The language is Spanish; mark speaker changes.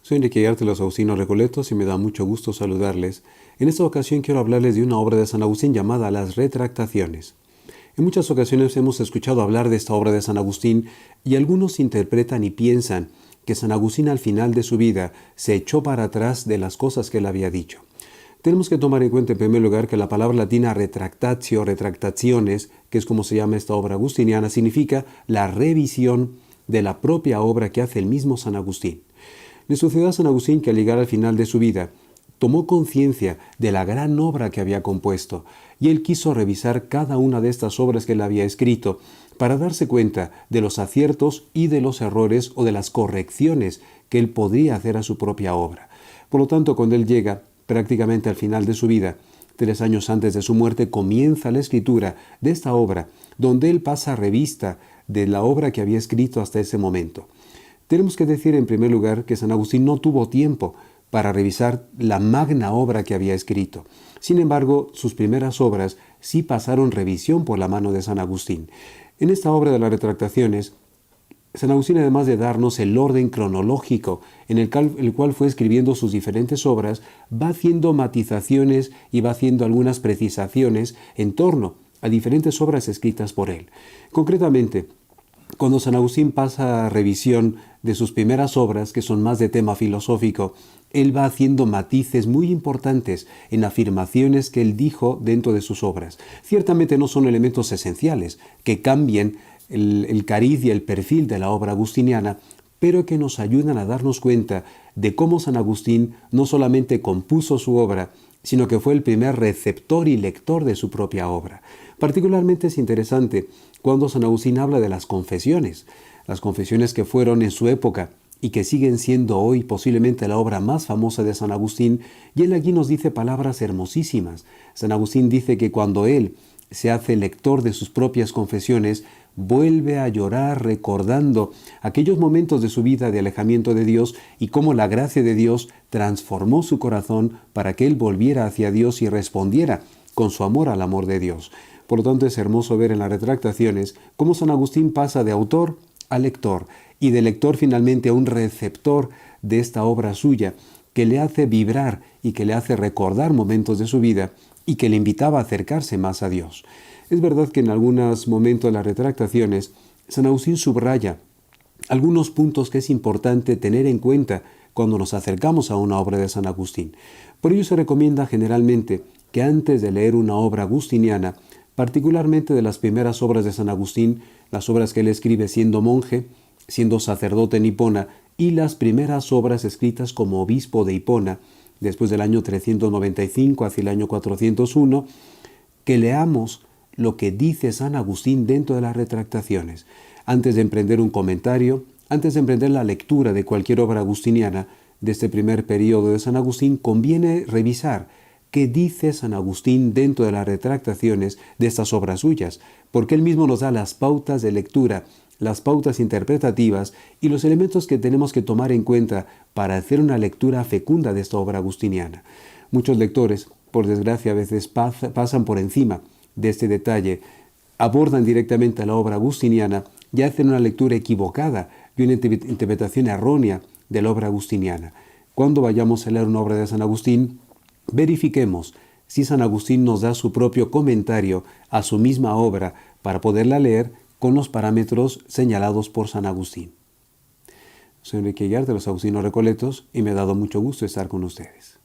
Speaker 1: Soy Enrique Yarte, los Agustinos Recoletos, y me da mucho gusto saludarles. En esta ocasión quiero hablarles de una obra de San Agustín llamada Las Retractaciones. En muchas ocasiones hemos escuchado hablar de esta obra de San Agustín y algunos interpretan y piensan que San Agustín al final de su vida se echó para atrás de las cosas que él había dicho. Tenemos que tomar en cuenta en primer lugar que la palabra latina retractatio, retractaciones, que es como se llama esta obra agustiniana, significa la revisión de la propia obra que hace el mismo San Agustín. Le sucedió a San Agustín que al llegar al final de su vida, tomó conciencia de la gran obra que había compuesto, y él quiso revisar cada una de estas obras que él había escrito para darse cuenta de los aciertos y de los errores o de las correcciones que él podría hacer a su propia obra. Por lo tanto, cuando él llega prácticamente al final de su vida, 3 años antes de su muerte, comienza la escritura de esta obra, donde él pasa revista de la obra que había escrito hasta ese momento. Tenemos que decir en primer lugar que San Agustín no tuvo tiempo para revisar la magna obra que había escrito. Sin embargo, sus primeras obras sí pasaron revisión por la mano de San Agustín. En esta obra de las Retractaciones, San Agustín, además de darnos el orden cronológico en el cual fue escribiendo sus diferentes obras, va haciendo matizaciones y va haciendo algunas precisaciones en torno a diferentes obras escritas por él. Concretamente, cuando San Agustín pasa a revisión de sus primeras obras, que son más de tema filosófico, él va haciendo matices muy importantes en afirmaciones que él dijo dentro de sus obras. Ciertamente no son elementos esenciales que cambien el cariz y el perfil de la obra agustiniana, pero que nos ayudan a darnos cuenta de cómo San Agustín no solamente compuso su obra, sino que fue el primer receptor y lector de su propia obra. Particularmente es interesante cuando San Agustín habla de las confesiones que fueron en su época y que siguen siendo hoy posiblemente la obra más famosa de San Agustín, y él aquí nos dice palabras hermosísimas. San Agustín dice que cuando él se hace lector de sus propias confesiones, vuelve a llorar recordando aquellos momentos de su vida de alejamiento de Dios y cómo la gracia de Dios transformó su corazón para que él volviera hacia Dios y respondiera con su amor al amor de Dios. Por lo tanto, es hermoso ver en las Retractaciones cómo San Agustín pasa de autor a lector y de lector finalmente a un receptor de esta obra suya que le hace vibrar y que le hace recordar momentos de su vida y que le invitaba a acercarse más a Dios. Es verdad que en algunos momentos de las Retractaciones San Agustín subraya algunos puntos que es importante tener en cuenta cuando nos acercamos a una obra de San Agustín. Por ello se recomienda generalmente que antes de leer una obra agustiniana, particularmente de las primeras obras de San Agustín, las obras que él escribe siendo monje, siendo sacerdote en Hipona, y las primeras obras escritas como obispo de Hipona, después del año 395 hacia el año 401, que leamos lo que dice San Agustín dentro de las Retractaciones. Antes de emprender un comentario, antes de emprender la lectura de cualquier obra agustiniana de este primer periodo de San Agustín, conviene revisar qué dice San Agustín dentro de las Retractaciones de estas obras suyas, porque él mismo nos da las pautas de lectura, las pautas interpretativas y los elementos que tenemos que tomar en cuenta para hacer una lectura fecunda de esta obra agustiniana. Muchos lectores, por desgracia, a veces pasan por encima de este detalle, abordan directamente a la obra agustiniana y hacen una lectura equivocada y una interpretación errónea de la obra agustiniana. Cuando vayamos a leer una obra de San Agustín, verifiquemos si San Agustín nos da su propio comentario a su misma obra para poderla leer con los parámetros señalados por San Agustín. Soy Enrique Yarte, de los Agustinos Recoletos, y me ha dado mucho gusto estar con ustedes.